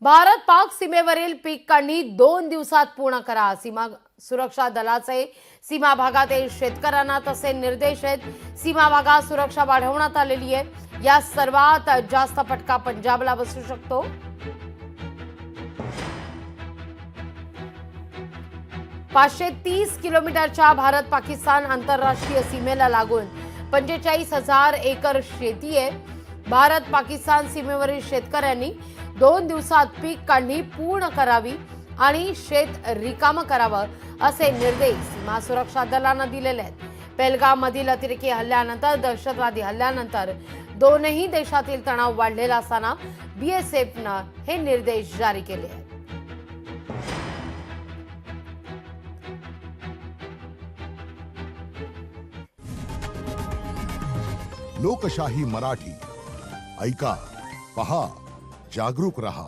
भारत पाक सीमेवरील पीक काढणी 2 दिवसात पूर्ण करा. सीमा सुरक्षा दलाचे सीमा भागातील शेतकऱ्यांना तसे निर्देश आहेत. सीमा भागात सुरक्षा वाढवण्यात आलेली आहे. या सर्वात जास्त फटका पंजाबला बसू शकतो. 530 किलोमीटरच्या भारत पाकिस्तान आंतरराष्ट्रीय सीमेला लागून 45,000 एकर शेती आहे. भारत पाकिस्तान सीमेवरील शेतकऱ्यांनी 2 दिवसात पीक काढणी पूर्ण करावी आणि शेत रिकामं करावं असे निर्देश सीमा सुरक्षा दलानं दिलेले आहेत. पेहलगाममधील अतिरेकी हल्ल्यानंतर दहशतवादी हल्ल्यानंतर दोनही देशातील तणाव वाढलेला असताना बीएसएफनं हे निर्देश जारी केले आहेत. लोकशाही मराठी ऐका, पहा, जागरूक रहा.